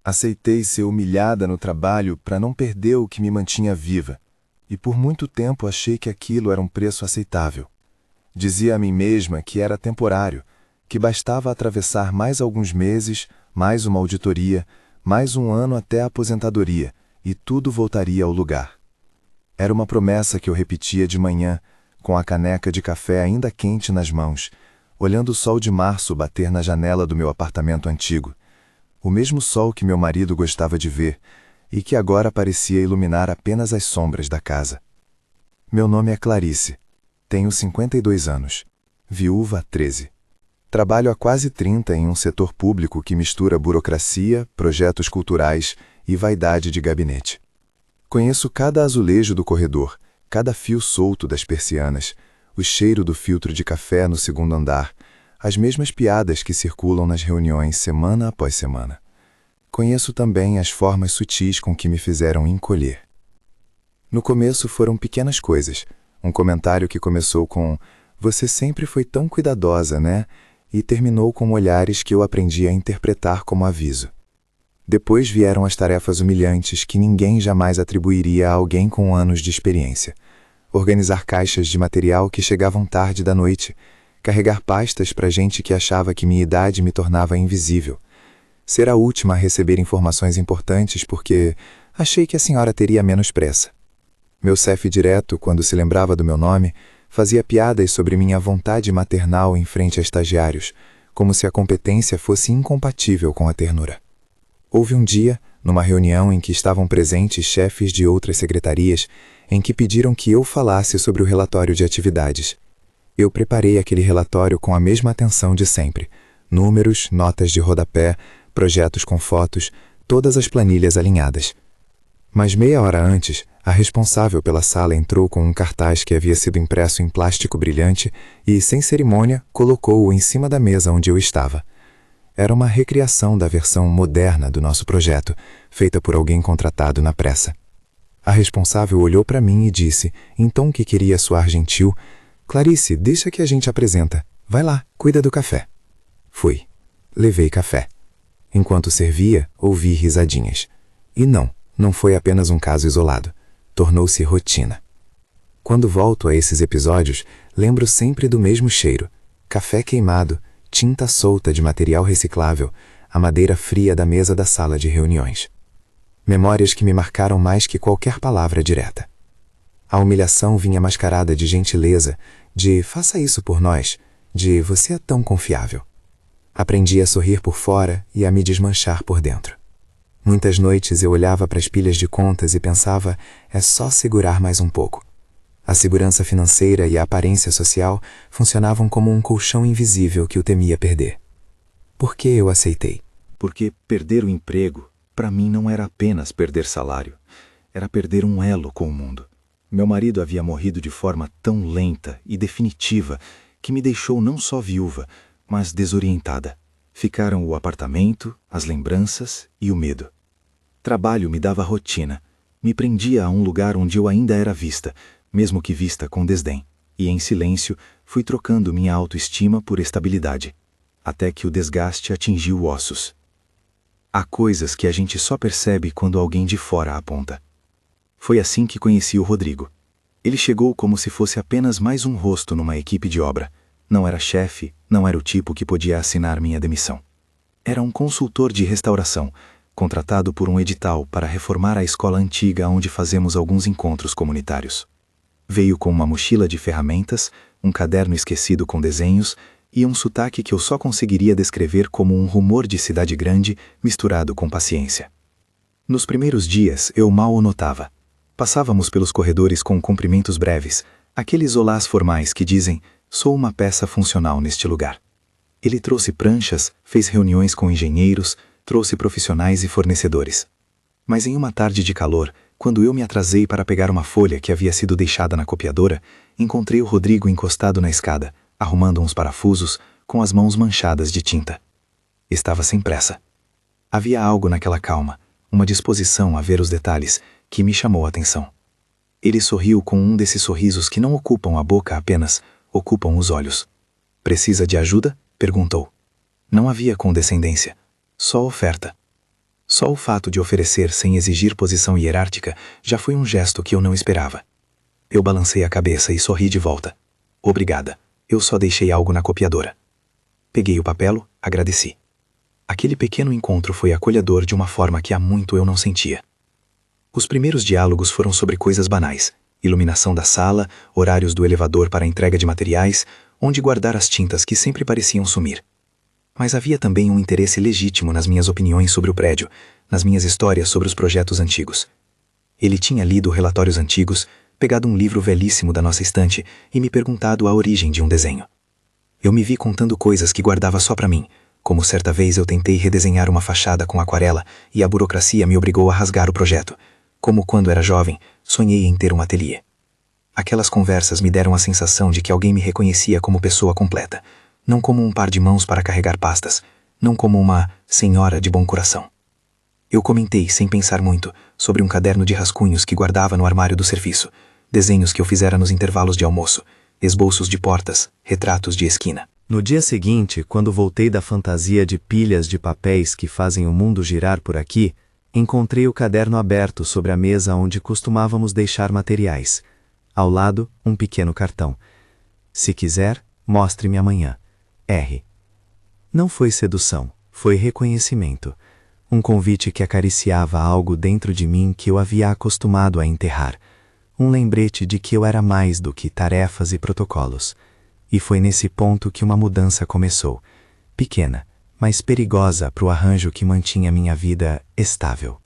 Aceitei ser humilhada no trabalho para não perder o que me mantinha viva, e por muito tempo achei que aquilo era um preço aceitável. Dizia a mim mesma que era temporário, que bastava atravessar mais alguns meses, mais uma auditoria, mais um ano até a aposentadoria, e tudo voltaria ao lugar. Era uma promessa que eu repetia de manhã, com a caneca de café ainda quente nas mãos, olhando o sol de março bater na janela do meu apartamento antigo. O mesmo sol que meu marido gostava de ver e que agora parecia iluminar apenas as sombras da casa. Meu nome é Clarice. Tenho 52 anos. Viúva há 13. Trabalho há quase 30 em um setor público que mistura burocracia, projetos culturais e vaidade de gabinete. Conheço cada azulejo do corredor, cada fio solto das persianas, o cheiro do filtro de café no segundo andar, as mesmas piadas que circulam nas reuniões semana após semana. Conheço também as formas sutis com que me fizeram encolher. No começo foram pequenas coisas, um comentário que começou com "Você sempre foi tão cuidadosa, né?" e terminou com olhares que eu aprendi a interpretar como aviso. Depois vieram as tarefas humilhantes que ninguém jamais atribuiria a alguém com anos de experiência. Organizar caixas de material que chegavam tarde da noite, carregar pastas para gente que achava que minha idade me tornava invisível. Ser a última a receber informações importantes porque achei que a senhora teria menos pressa. Meu chefe direto, quando se lembrava do meu nome, fazia piadas sobre minha vontade maternal em frente a estagiários, como se a competência fosse incompatível com a ternura. Houve um dia, numa reunião em que estavam presentes chefes de outras secretarias, em que pediram que eu falasse sobre o relatório de atividades. Eu preparei aquele relatório com a mesma atenção de sempre. Números, notas de rodapé, projetos com fotos, todas as planilhas alinhadas. Mas meia hora antes, a responsável pela sala entrou com um cartaz que havia sido impresso em plástico brilhante e, sem cerimônia, colocou-o em cima da mesa onde eu estava. Era uma recriação da versão moderna do nosso projeto, feita por alguém contratado na pressa. A responsável olhou para mim e disse, em tom que queria soar gentil, "Clarice, deixa que a gente apresenta. Vai lá, cuida do café." Fui. Levei café. Enquanto servia, ouvi risadinhas. E não foi apenas um caso isolado. Tornou-se rotina. Quando volto a esses episódios, lembro sempre do mesmo cheiro. Café queimado, tinta solta de material reciclável, a madeira fria da mesa da sala de reuniões. Memórias que me marcaram mais que qualquer palavra direta. A humilhação vinha mascarada de gentileza, de "faça isso por nós", de "você é tão confiável". Aprendi a sorrir por fora e a me desmanchar por dentro. Muitas noites eu olhava para as pilhas de contas e pensava, é só segurar mais um pouco. A segurança financeira e a aparência social funcionavam como um colchão invisível que eu temia perder. Por que eu aceitei? Porque perder o emprego, para mim, não era apenas perder salário. Era perder um elo com o mundo. Meu marido havia morrido de forma tão lenta e definitiva que me deixou não só viúva, mas desorientada. Ficaram o apartamento, as lembranças e o medo. Trabalho me dava rotina, me prendia a um lugar onde eu ainda era vista, mesmo que vista com desdém, e em silêncio fui trocando minha autoestima por estabilidade, até que o desgaste atingiu ossos. Há coisas que a gente só percebe quando alguém de fora aponta. Foi assim que conheci o Rodrigo. Ele chegou como se fosse apenas mais um rosto numa equipe de obra. Não era chefe, não era o tipo que podia assinar minha demissão. Era um consultor de restauração, contratado por um edital para reformar a escola antiga onde fazemos alguns encontros comunitários. Veio com uma mochila de ferramentas, um caderno esquecido com desenhos e um sotaque que eu só conseguiria descrever como um rumor de cidade grande misturado com paciência. Nos primeiros dias eu mal o notava. Passávamos pelos corredores com cumprimentos breves, aqueles olás formais que dizem "sou uma peça funcional neste lugar". Ele trouxe pranchas, fez reuniões com engenheiros, trouxe profissionais e fornecedores. Mas em uma tarde de calor, quando eu me atrasei para pegar uma folha que havia sido deixada na copiadora, encontrei o Rodrigo encostado na escada, arrumando uns parafusos, com as mãos manchadas de tinta. Estava sem pressa. Havia algo naquela calma, uma disposição a ver os detalhes, que me chamou a atenção. Ele sorriu com um desses sorrisos que não ocupam a boca apenas, ocupam os olhos. "Precisa de ajuda?" perguntou. Não havia condescendência, só oferta. Só o fato de oferecer sem exigir posição hierárquica já foi um gesto que eu não esperava. Eu balancei a cabeça e sorri de volta. Obrigada, eu só deixei algo na copiadora. Peguei o papel, agradeci. Aquele pequeno encontro foi acolhedor de uma forma que há muito eu não sentia. Os primeiros diálogos foram sobre coisas banais: iluminação da sala, horários do elevador para a entrega de materiais, onde guardar as tintas que sempre pareciam sumir. Mas havia também um interesse legítimo nas minhas opiniões sobre o prédio, nas minhas histórias sobre os projetos antigos. Ele tinha lido relatórios antigos, pegado um livro velhíssimo da nossa estante e me perguntado a origem de um desenho. Eu me vi contando coisas que guardava só para mim, como certa vez eu tentei redesenhar uma fachada com aquarela e a burocracia me obrigou a rasgar o projeto, como quando era jovem, sonhei em ter um ateliê. Aquelas conversas me deram a sensação de que alguém me reconhecia como pessoa completa, não como um par de mãos para carregar pastas, não como uma senhora de bom coração. Eu comentei, sem pensar muito, sobre um caderno de rascunhos que guardava no armário do serviço, desenhos que eu fizera nos intervalos de almoço, esboços de portas, retratos de esquina. No dia seguinte, quando voltei da fantasia de pilhas de papéis que fazem o mundo girar por aqui, encontrei o caderno aberto sobre a mesa onde costumávamos deixar materiais. Ao lado, um pequeno cartão. Se quiser, mostre-me amanhã. R. Não foi sedução, foi reconhecimento. Um convite que acariciava algo dentro de mim que eu havia acostumado a enterrar. Um lembrete de que eu era mais do que tarefas e protocolos. E foi nesse ponto que uma mudança começou. Pequena, mas perigosa para o arranjo que mantinha minha vida estável.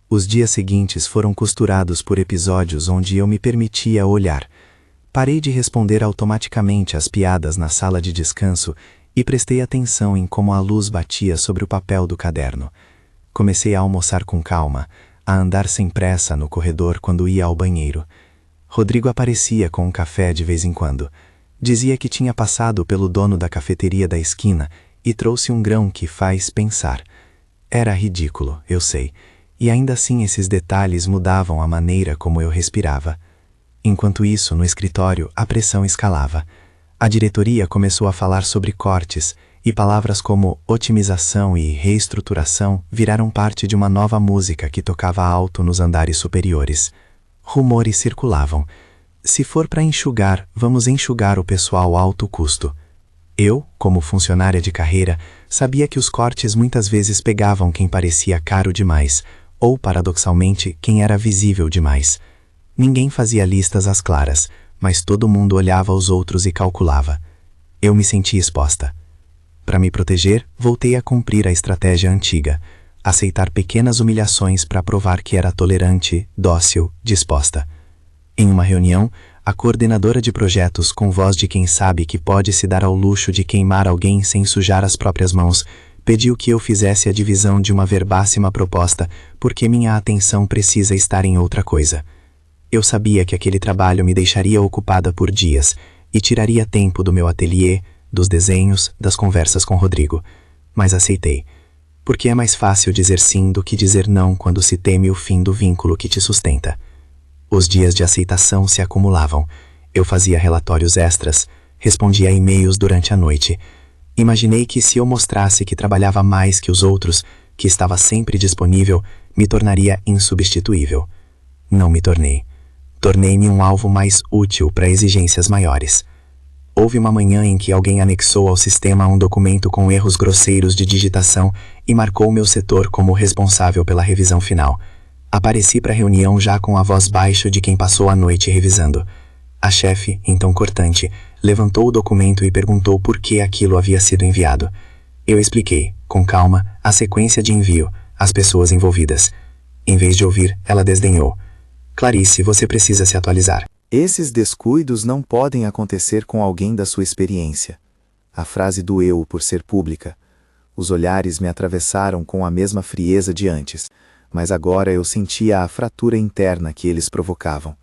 Os dias seguintes foram costurados por episódios onde eu me permitia olhar. Parei de responder automaticamente às piadas na sala de descanso e prestei atenção em como a luz batia sobre o papel do caderno. Comecei a almoçar com calma, a andar sem pressa no corredor quando ia ao banheiro. Rodrigo aparecia com um café de vez em quando. Dizia que tinha passado pelo dono da cafeteria da esquina e trouxe um grão que faz pensar. Era ridículo, eu sei, e ainda assim esses detalhes mudavam a maneira como eu respirava. Enquanto isso, no escritório, a pressão escalava. A diretoria começou a falar sobre cortes, e palavras como otimização e reestruturação viraram parte de uma nova música que tocava alto nos andares superiores. Rumores circulavam. Se for para enxugar, vamos enxugar o pessoal a alto custo. Eu, como funcionária de carreira, sabia que os cortes muitas vezes pegavam quem parecia caro demais, ou, paradoxalmente, quem era visível demais. Ninguém fazia listas às claras, mas todo mundo olhava os outros e calculava. Eu me senti exposta. Para me proteger, voltei a cumprir a estratégia antiga, aceitar pequenas humilhações para provar que era tolerante, dócil, disposta. Em uma reunião, a coordenadora de projetos, com voz de quem sabe que pode se dar ao luxo de queimar alguém sem sujar as próprias mãos, pediu que eu fizesse a divisão de uma verbássima proposta, porque minha atenção precisa estar em outra coisa. Eu sabia que aquele trabalho me deixaria ocupada por dias e tiraria tempo do meu ateliê, dos desenhos, das conversas com Rodrigo. Mas aceitei, porque é mais fácil dizer sim do que dizer não quando se teme o fim do vínculo que te sustenta. Os dias de aceitação se acumulavam. Eu fazia relatórios extras, respondia a e-mails durante a noite. Imaginei que se eu mostrasse que trabalhava mais que os outros, que estava sempre disponível, me tornaria insubstituível. Não me tornei. Tornei-me um alvo mais útil para exigências maiores. Houve uma manhã em que alguém anexou ao sistema um documento com erros grosseiros de digitação e marcou meu setor como responsável pela revisão final. Apareci para a reunião já com a voz baixa de quem passou a noite revisando. A chefe, então cortante, levantou o documento e perguntou por que aquilo havia sido enviado. Eu expliquei, com calma, a sequência de envio, as pessoas envolvidas. Em vez de ouvir, ela desdenhou. Clarice, você precisa se atualizar. Esses descuidos não podem acontecer com alguém da sua experiência. A frase doeu por ser pública. Os olhares me atravessaram com a mesma frieza de antes, mas agora eu sentia a fratura interna que eles provocavam.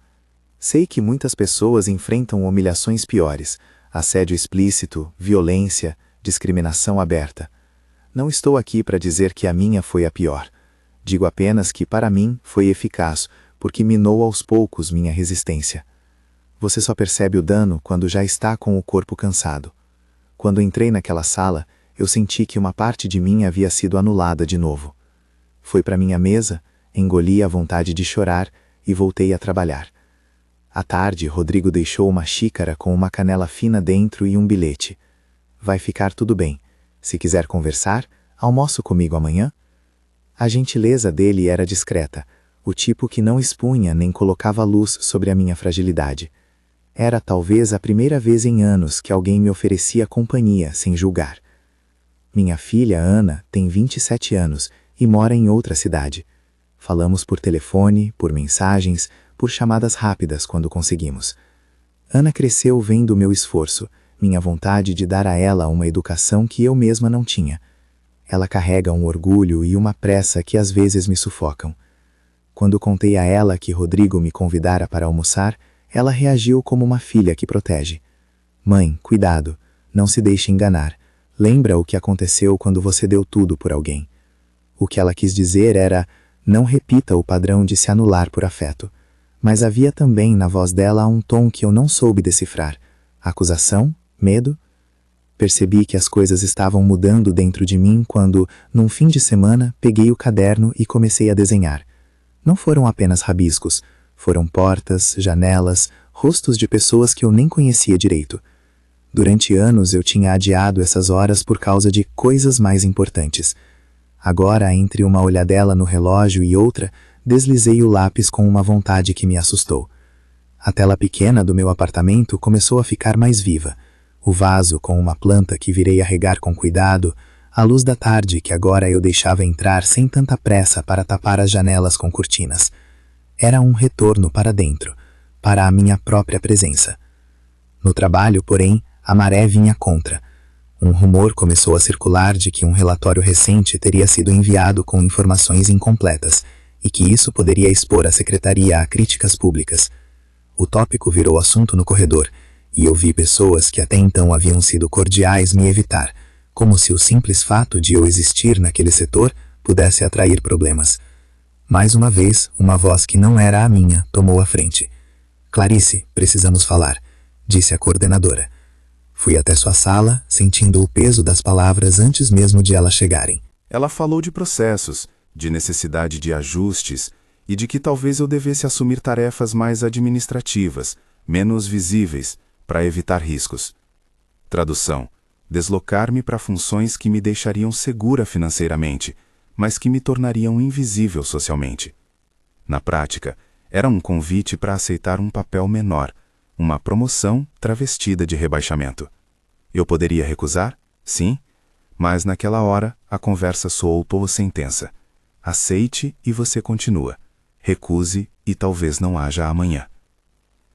Sei que muitas pessoas enfrentam humilhações piores, assédio explícito, violência, discriminação aberta. Não estou aqui para dizer que a minha foi a pior. Digo apenas que para mim foi eficaz, porque minou aos poucos minha resistência. Você só percebe o dano quando já está com o corpo cansado. Quando entrei naquela sala, eu senti que uma parte de mim havia sido anulada de novo. Fui para minha mesa, engoli a vontade de chorar e voltei a trabalhar. À tarde, Rodrigo deixou uma xícara com uma canela fina dentro e um bilhete. Vai ficar tudo bem. Se quiser conversar, almoço comigo amanhã? A gentileza dele era discreta, o tipo que não expunha nem colocava luz sobre a minha fragilidade. Era talvez a primeira vez em anos que alguém me oferecia companhia sem julgar. Minha filha, Ana, tem 27 anos e mora em outra cidade. Falamos por telefone, por mensagens, por chamadas rápidas quando conseguimos. Ana cresceu vendo o meu esforço, minha vontade de dar a ela uma educação que eu mesma não tinha. Ela carrega um orgulho e uma pressa que às vezes me sufocam. Quando contei a ela que Rodrigo me convidara para almoçar, ela reagiu como uma filha que protege. Mãe, cuidado, não se deixe enganar. Lembra o que aconteceu quando você deu tudo por alguém. O que ela quis dizer era, não repita o padrão de se anular por afeto. Mas havia também na voz dela um tom que eu não soube decifrar. Acusação? Medo? Percebi que as coisas estavam mudando dentro de mim quando, num fim de semana, peguei o caderno e comecei a desenhar. Não foram apenas rabiscos, foram portas, janelas, rostos de pessoas que eu nem conhecia direito. Durante anos eu tinha adiado essas horas por causa de coisas mais importantes. Agora, entre uma olhadela no relógio e outra, deslizei o lápis com uma vontade que me assustou. A tela pequena do meu apartamento começou a ficar mais viva. O vaso com uma planta que virei a regar com cuidado, a luz da tarde que agora eu deixava entrar sem tanta pressa para tapar as janelas com cortinas. Era um retorno para dentro, para a minha própria presença. No trabalho, porém, a maré vinha contra. Um rumor começou a circular de que um relatório recente teria sido enviado com informações incompletas e que isso poderia expor a secretaria a críticas públicas. O tópico virou assunto no corredor, e eu vi pessoas que até então haviam sido cordiais me evitar, como se o simples fato de eu existir naquele setor pudesse atrair problemas. Mais uma vez, uma voz que não era a minha tomou a frente. Clarice, precisamos falar, disse a coordenadora. Fui até sua sala, sentindo o peso das palavras antes mesmo de elas chegarem. Ela falou de processos, de necessidade de ajustes e de que talvez eu devesse assumir tarefas mais administrativas, menos visíveis, para evitar riscos. Tradução: deslocar-me para funções que me deixariam segura financeiramente, mas que me tornariam invisível socialmente. Na prática, era um convite para aceitar um papel menor, uma promoção travestida de rebaixamento. Eu poderia recusar? Sim, mas naquela hora a conversa soltou sentença. Aceite e você continua. Recuse e talvez não haja amanhã.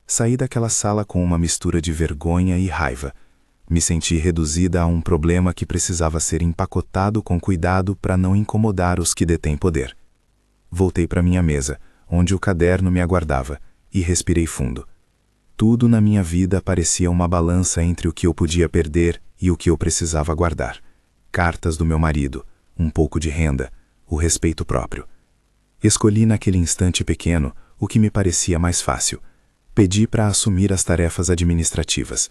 Saí daquela sala com uma mistura de vergonha e raiva. Me senti reduzida a um problema que precisava ser empacotado com cuidado para não incomodar os que detêm poder. Voltei para minha mesa, onde o caderno me aguardava, e respirei fundo. Tudo na minha vida parecia uma balança entre o que eu podia perder e o que eu precisava guardar. Cartas do meu marido, um pouco de renda, o respeito próprio. Escolhi naquele instante pequeno o que me parecia mais fácil. Pedi para assumir as tarefas administrativas.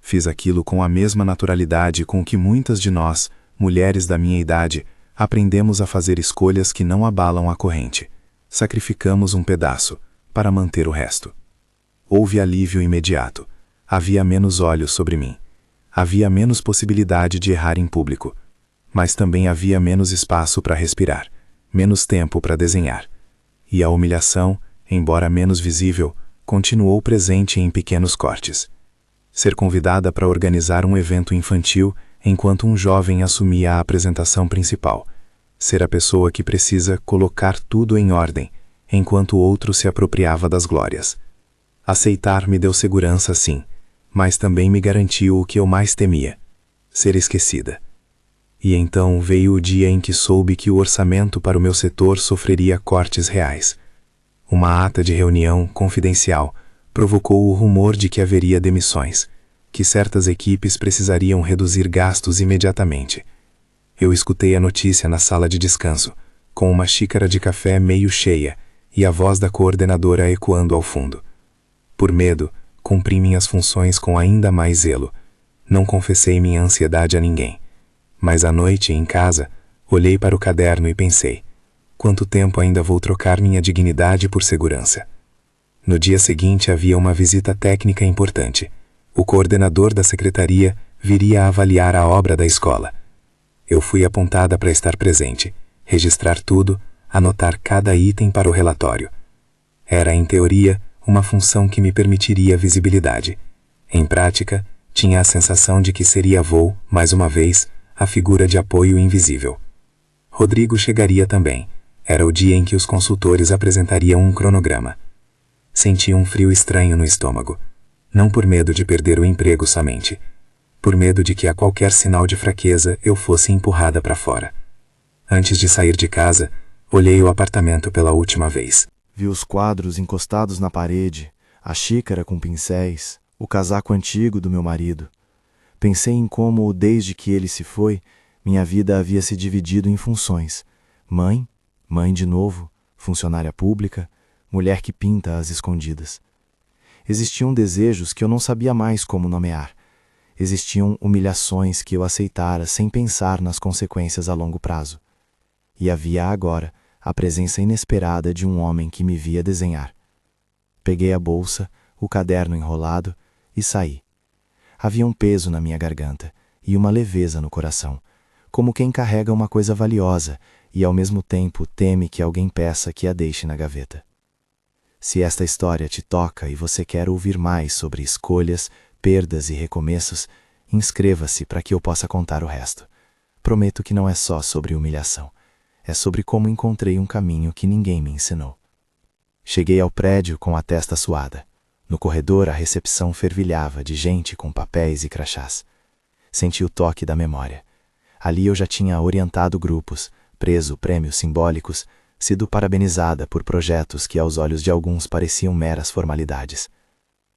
Fiz aquilo com a mesma naturalidade com que muitas de nós, mulheres da minha idade, aprendemos a fazer escolhas que não abalam a corrente. Sacrificamos um pedaço para manter o resto. Houve alívio imediato. Havia menos olhos sobre mim. Havia menos possibilidade de errar em público. Mas também havia menos espaço para respirar, menos tempo para desenhar. E a humilhação, embora menos visível, continuou presente em pequenos cortes. Ser convidada para organizar um evento infantil enquanto um jovem assumia a apresentação principal. Ser a pessoa que precisa colocar tudo em ordem, enquanto o outro se apropriava das glórias. Aceitar me deu segurança, sim, mas também me garantiu o que eu mais temia: ser esquecida. E então veio o dia em que soube que o orçamento para o meu setor sofreria cortes reais. Uma ata de reunião confidencial provocou o rumor de que haveria demissões, que certas equipes precisariam reduzir gastos imediatamente. Eu escutei a notícia na sala de descanso, com uma xícara de café meio cheia e a voz da coordenadora ecoando ao fundo. Por medo, cumpri minhas funções com ainda mais zelo. Não confessei minha ansiedade a ninguém. Mas à noite, em casa, olhei para o caderno e pensei: Quanto tempo ainda vou trocar minha dignidade por segurança? No dia seguinte havia uma visita técnica importante. O coordenador da secretaria viria a avaliar a obra da escola. Eu fui apontada para estar presente, registrar tudo, anotar cada item para o relatório. Era, em teoria, uma função que me permitiria visibilidade. Em prática, tinha a sensação de que seria mais uma vez, a figura de apoio invisível. Rodrigo chegaria também. Era o dia em que os consultores apresentariam um cronograma. Senti um frio estranho no estômago. Não por medo de perder o emprego somente. Por medo de que a qualquer sinal de fraqueza eu fosse empurrada para fora. Antes de sair de casa, olhei o apartamento pela última vez. Vi os quadros encostados na parede, a xícara com pincéis, o casaco antigo do meu marido. Pensei em como, desde que ele se foi, minha vida havia se dividido em funções. Mãe de novo, funcionária pública, mulher que pinta às escondidas. Existiam desejos que eu não sabia mais como nomear. Existiam humilhações que eu aceitara sem pensar nas consequências a longo prazo. E havia agora a presença inesperada de um homem que me via desenhar. Peguei a bolsa, o caderno enrolado e saí. Havia um peso na minha garganta e uma leveza no coração, como quem carrega uma coisa valiosa e ao mesmo tempo teme que alguém peça que a deixe na gaveta. Se esta história te toca e você quer ouvir mais sobre escolhas, perdas e recomeços, inscreva-se para que eu possa contar o resto. Prometo que não é só sobre humilhação. É sobre como encontrei um caminho que ninguém me ensinou. Cheguei ao prédio com a testa suada. No corredor, a recepção fervilhava de gente com papéis e crachás. Senti o toque da memória. Ali eu já tinha orientado grupos, preso prêmios simbólicos, sido parabenizada por projetos que aos olhos de alguns pareciam meras formalidades.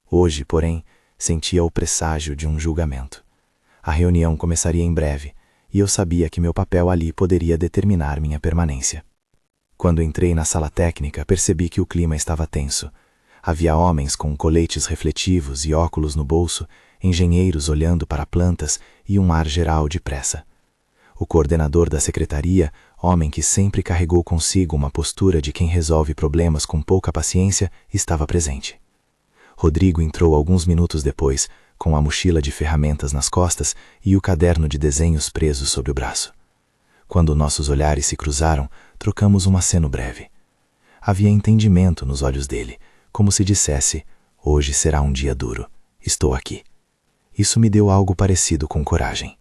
Hoje, porém, sentia o presságio de um julgamento. A reunião começaria em breve, e eu sabia que meu papel ali poderia determinar minha permanência. Quando entrei na sala técnica, percebi que o clima estava tenso. Havia homens com coletes refletivos e óculos no bolso, engenheiros olhando para plantas e um ar geral de pressa. O coordenador da secretaria, homem que sempre carregou consigo uma postura de quem resolve problemas com pouca paciência, estava presente. Rodrigo entrou alguns minutos depois, com a mochila de ferramentas nas costas e o caderno de desenhos preso sob o braço. Quando nossos olhares se cruzaram, trocamos um aceno breve. Havia entendimento nos olhos dele, como se dissesse: hoje será um dia duro, estou aqui. Isso me deu algo parecido com coragem.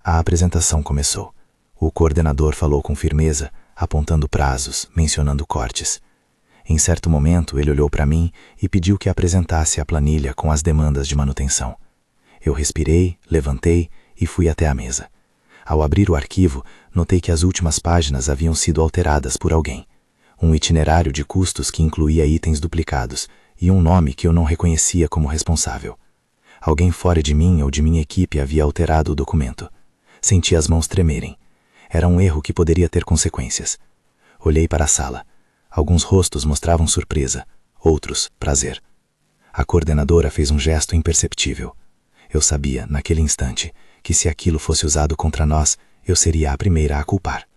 A apresentação começou. O coordenador falou com firmeza, apontando prazos, mencionando cortes. Em certo momento, ele olhou para mim e pediu que apresentasse a planilha com as demandas de manutenção. Eu respirei, levantei e fui até a mesa. Ao abrir o arquivo, notei que as últimas páginas haviam sido alteradas por alguém. Um itinerário de custos que incluía itens duplicados e um nome que eu não reconhecia como responsável. Alguém fora de mim ou de minha equipe havia alterado o documento. Senti as mãos tremerem. Era um erro que poderia ter consequências. Olhei para a sala. Alguns rostos mostravam surpresa, outros, prazer. A coordenadora fez um gesto imperceptível. Eu sabia, naquele instante, que se aquilo fosse usado contra nós, eu seria a primeira a culpar.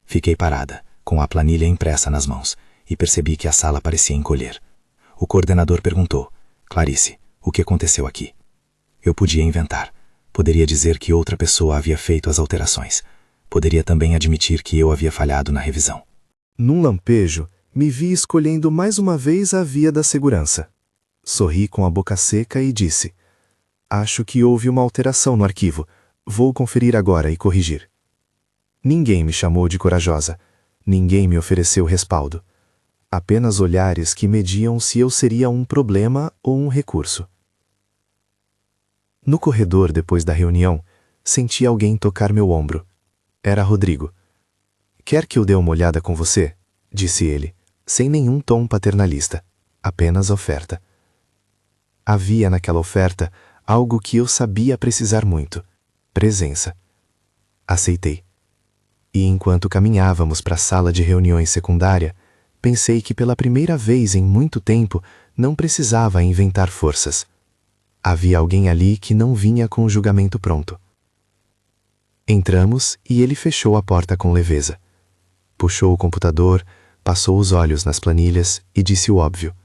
Fiquei parada, com a planilha impressa nas mãos, e percebi que a sala parecia encolher. O coordenador perguntou: Clarice, o que aconteceu aqui? Eu podia inventar. Poderia dizer que outra pessoa havia feito as alterações. Poderia também admitir que eu havia falhado na revisão. Num lampejo, me vi escolhendo mais uma vez a via da segurança. Sorri com a boca seca e disse: acho que houve uma alteração no arquivo. Vou conferir agora e corrigir. Ninguém me chamou de corajosa. Ninguém me ofereceu respaldo. Apenas olhares que mediam se eu seria um problema ou um recurso. No corredor, depois da reunião, senti alguém tocar meu ombro. Era Rodrigo. Quer que eu dê uma olhada com você? Disse ele, sem nenhum tom paternalista, apenas oferta. Havia naquela oferta algo que eu sabia precisar muito: presença. Aceitei. E enquanto caminhávamos para a sala de reuniões secundária, pensei que pela primeira vez em muito tempo não precisava inventar forças. Havia alguém ali que não vinha com o julgamento pronto. Entramos e ele fechou a porta com leveza. Puxou o computador, passou os olhos nas planilhas e disse o óbvio.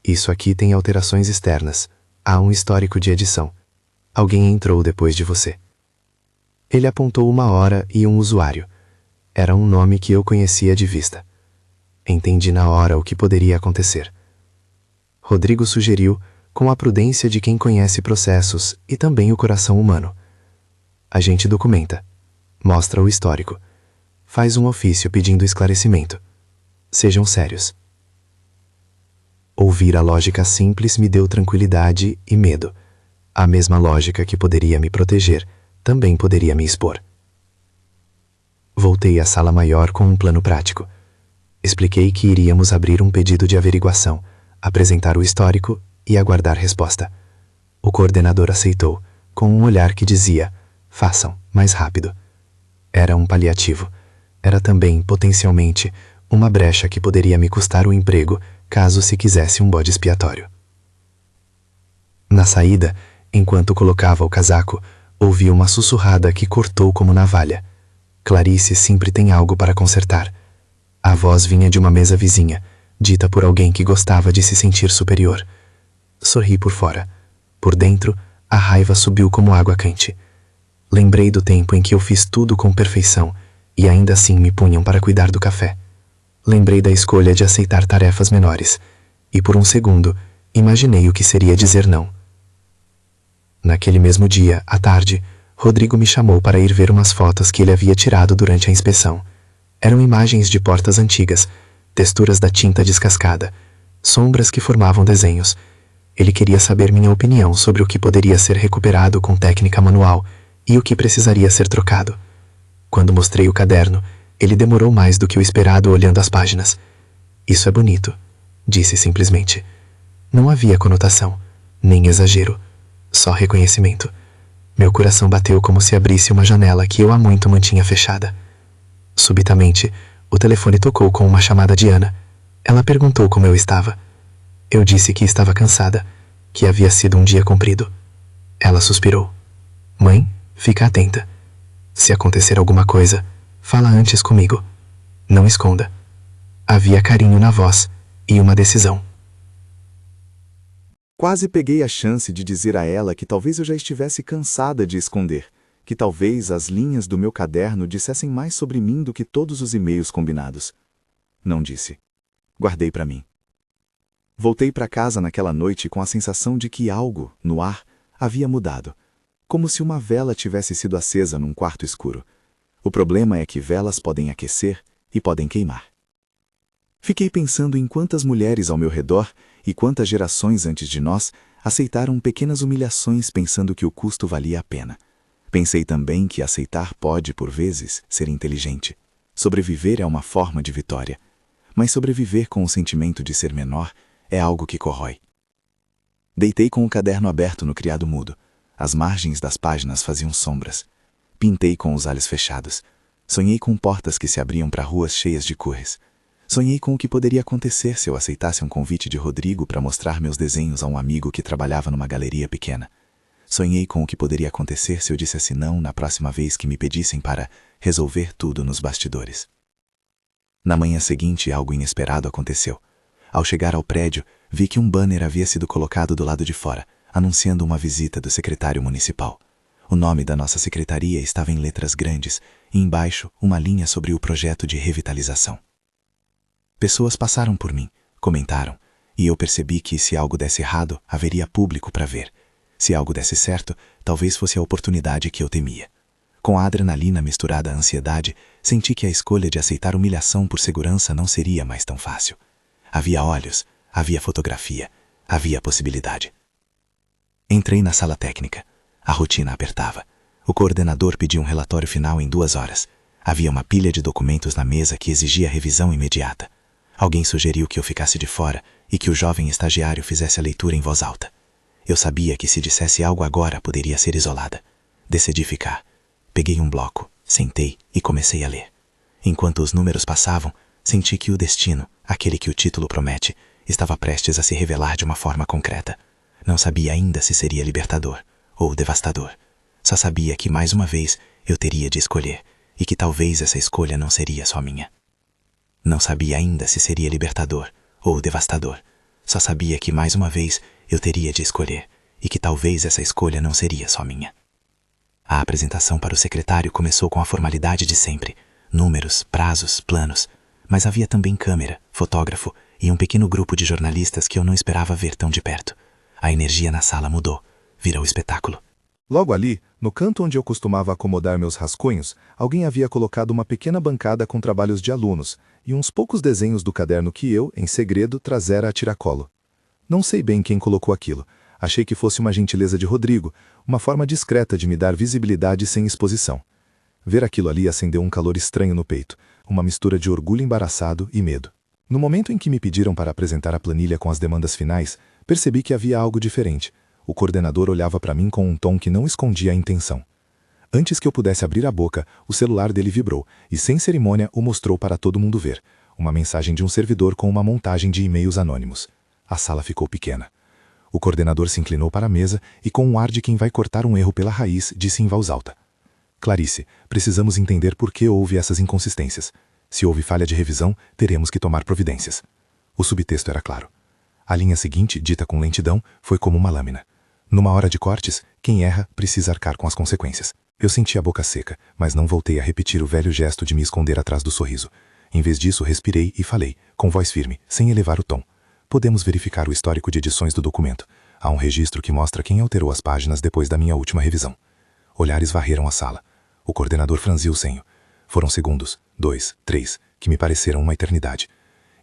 Isso aqui tem alterações externas. Há um histórico de edição. Alguém entrou depois de você. Ele apontou uma hora e um usuário. Era um nome que eu conhecia de vista. Entendi na hora o que poderia acontecer. Rodrigo sugeriu, com a prudência de quem conhece processos e também o coração humano. A gente documenta, mostra o histórico, faz um ofício pedindo esclarecimento. Sejam sérios. Ouvir a lógica simples me deu tranquilidade e medo. A mesma lógica que poderia me proteger, também poderia me expor. Voltei à sala maior com um plano prático. Expliquei que iríamos abrir um pedido de averiguação, apresentar o histórico e aguardar resposta. O coordenador aceitou, com um olhar que dizia: façam, mais rápido. Era um paliativo. Era também, potencialmente, uma brecha que poderia me custar o emprego, caso se quisesse um bode expiatório. Na saída, enquanto colocava o casaco, ouvi uma sussurrada que cortou como navalha. Clarice sempre tem algo para consertar. A voz vinha de uma mesa vizinha, dita por alguém que gostava de se sentir superior. Sorri por fora. Por dentro, a raiva subiu como água quente. Lembrei do tempo em que eu fiz tudo com perfeição e ainda assim me punham para cuidar do café. Lembrei da escolha de aceitar tarefas menores e, por um segundo, imaginei o que seria dizer não. Naquele mesmo dia, à tarde, Rodrigo me chamou para ir ver umas fotos que ele havia tirado durante a inspeção. Eram imagens de portas antigas, texturas da tinta descascada, sombras que formavam desenhos. Ele queria saber minha opinião sobre o que poderia ser recuperado com técnica manual e o que precisaria ser trocado. Quando mostrei o caderno, ele demorou mais do que o esperado olhando as páginas. Isso é bonito, disse simplesmente. Não havia conotação, nem exagero, só reconhecimento. Meu coração bateu como se abrisse uma janela que eu há muito mantinha fechada. Subitamente, o telefone tocou com uma chamada de Ana. Ela perguntou como eu estava. Eu disse que estava cansada, que havia sido um dia comprido. Ela suspirou. Mãe, fica atenta. Se acontecer alguma coisa, fala antes comigo. Não esconda. Havia carinho na voz e uma decisão. Quase peguei a chance de dizer a ela que talvez eu já estivesse cansada de esconder, que talvez as linhas do meu caderno dissessem mais sobre mim do que todos os e-mails combinados. Não disse. Guardei para mim. Voltei para casa naquela noite com a sensação de que algo, no ar, havia mudado, como se uma vela tivesse sido acesa num quarto escuro. O problema é que velas podem aquecer e podem queimar. Fiquei pensando em quantas mulheres ao meu redor e quantas gerações antes de nós aceitaram pequenas humilhações pensando que o custo valia a pena. Pensei também que aceitar pode, por vezes, ser inteligente. Sobreviver é uma forma de vitória, mas sobreviver com o sentimento de ser menor é algo que corrói. Deitei com o caderno aberto no criado mudo. As margens das páginas faziam sombras. Pintei com os olhos fechados. Sonhei com portas que se abriam para ruas cheias de cores. Sonhei com o que poderia acontecer se eu aceitasse um convite de Rodrigo para mostrar meus desenhos a um amigo que trabalhava numa galeria pequena. Sonhei com o que poderia acontecer se eu dissesse não na próxima vez que me pedissem para resolver tudo nos bastidores. Na manhã seguinte, algo inesperado aconteceu. Ao chegar ao prédio, vi que um banner havia sido colocado do lado de fora, anunciando uma visita do secretário municipal. O nome da nossa secretaria estava em letras grandes e embaixo uma linha sobre o projeto de revitalização. Pessoas passaram por mim, comentaram, e eu percebi que se algo desse errado, haveria público para ver. Se algo desse certo, talvez fosse a oportunidade que eu temia. Com a adrenalina misturada à ansiedade, senti que a escolha de aceitar humilhação por segurança não seria mais tão fácil. Havia olhos, havia fotografia, havia possibilidade. Entrei na sala técnica. A rotina apertava. O coordenador pediu um relatório final em 2 horas. Havia uma pilha de documentos na mesa que exigia revisão imediata. Alguém sugeriu que eu ficasse de fora e que o jovem estagiário fizesse a leitura em voz alta. Eu sabia que se dissesse algo agora poderia ser isolada. Decidi ficar. Peguei um bloco, sentei e comecei a ler. Enquanto os números passavam, senti que o destino, aquele que o título promete, estava prestes a se revelar de uma forma concreta. Não sabia ainda se seria libertador ou devastador. Só sabia que mais uma vez eu teria de escolher e que talvez essa escolha não seria só minha. Não sabia ainda se seria libertador ou devastador. Só sabia que, mais uma vez, eu teria de escolher, e que talvez essa escolha não seria só minha. A apresentação para o secretário começou com a formalidade de sempre: números, prazos, planos. Mas havia também câmera, fotógrafo e um pequeno grupo de jornalistas que eu não esperava ver tão de perto. A energia na sala mudou. Virou espetáculo. Logo ali, no canto onde eu costumava acomodar meus rascunhos, alguém havia colocado uma pequena bancada com trabalhos de alunos e uns poucos desenhos do caderno que eu, em segredo, trazera a tiracolo. Não sei bem quem colocou aquilo. Achei que fosse uma gentileza de Rodrigo, uma forma discreta de me dar visibilidade sem exposição. Ver aquilo ali acendeu um calor estranho no peito, uma mistura de orgulho embaraçado e medo. No momento em que me pediram para apresentar a planilha com as demandas finais, percebi que havia algo diferente. O coordenador olhava para mim com um tom que não escondia a intenção. Antes que eu pudesse abrir a boca, o celular dele vibrou e, sem cerimônia, o mostrou para todo mundo ver. Uma mensagem de um servidor com uma montagem de e-mails anônimos. A sala ficou pequena. O coordenador se inclinou para a mesa e, com um ar de quem vai cortar um erro pela raiz, disse em voz alta: Clarice, precisamos entender por que houve essas inconsistências. Se houve falha de revisão, teremos que tomar providências. O subtexto era claro. A linha seguinte, dita com lentidão, foi como uma lâmina. Numa hora de cortes, quem erra precisa arcar com as consequências. Eu senti a boca seca, mas não voltei a repetir o velho gesto de me esconder atrás do sorriso. Em vez disso, respirei e falei, com voz firme, sem elevar o tom. Podemos verificar o histórico de edições do documento. Há um registro que mostra quem alterou as páginas depois da minha última revisão. Olhares varreram a sala. O coordenador franziu o senho. Foram segundos, 2, 3, que me pareceram uma eternidade.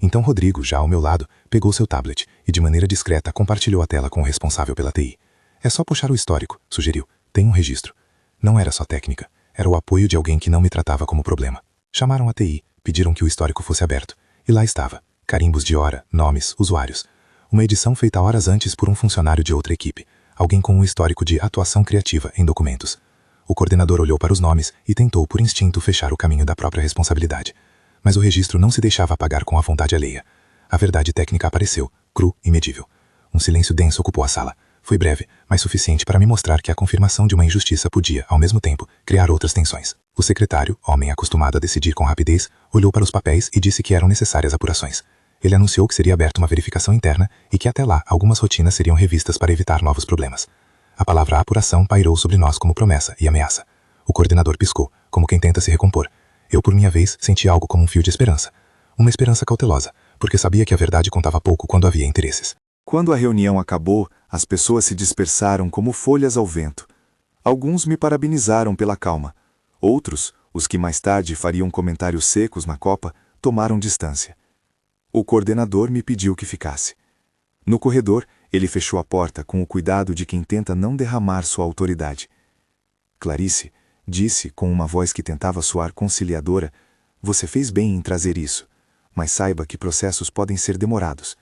Então Rodrigo, já ao meu lado, pegou seu tablet e, de maneira discreta, compartilhou a tela com o responsável pela TI. É só puxar o histórico, sugeriu. Tem um registro. Não era só técnica, era o apoio de alguém que não me tratava como problema. Chamaram a TI, pediram que o histórico fosse aberto. E lá estava. Carimbos de hora, nomes, usuários. Uma edição feita horas antes por um funcionário de outra equipe. Alguém com um histórico de atuação criativa em documentos. O coordenador olhou para os nomes e tentou, por instinto, fechar o caminho da própria responsabilidade. Mas o registro não se deixava apagar com a vontade alheia. A verdade técnica apareceu, cru e medível. Um silêncio denso ocupou a sala. Foi breve, mas suficiente para me mostrar que a confirmação de uma injustiça podia, ao mesmo tempo, criar outras tensões. O secretário, homem acostumado a decidir com rapidez, olhou para os papéis e disse que eram necessárias apurações. Ele anunciou que seria aberta uma verificação interna e que até lá algumas rotinas seriam revistas para evitar novos problemas. A palavra apuração pairou sobre nós como promessa e ameaça. O coordenador piscou, como quem tenta se recompor. Eu, por minha vez, senti algo como um fio de esperança. Uma esperança cautelosa, porque sabia que a verdade contava pouco quando havia interesses. Quando a reunião acabou, as pessoas se dispersaram como folhas ao vento. Alguns me parabenizaram pela calma. Outros, os que mais tarde fariam comentários secos na copa, tomaram distância. O coordenador me pediu que ficasse. No corredor, ele fechou a porta com o cuidado de quem tenta não derramar sua autoridade. Clarice, disse com uma voz que tentava soar conciliadora, você fez bem em trazer isso, mas saiba que processos podem ser demorados.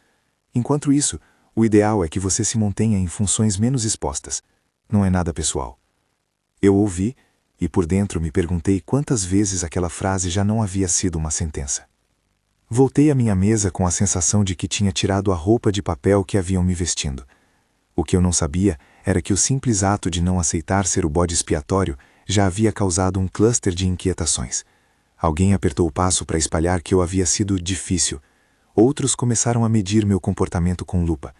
Enquanto isso, o ideal é que você se mantenha em funções menos expostas. Não é nada pessoal. Eu ouvi, e por dentro me perguntei quantas vezes aquela frase já não havia sido uma sentença. Voltei à minha mesa com a sensação de que tinha tirado a roupa de papel que haviam me vestindo. O que eu não sabia era que o simples ato de não aceitar ser o bode expiatório já havia causado um cluster de inquietações. Alguém apertou o passo para espalhar que eu havia sido difícil. Outros começaram a medir meu comportamento com lupa.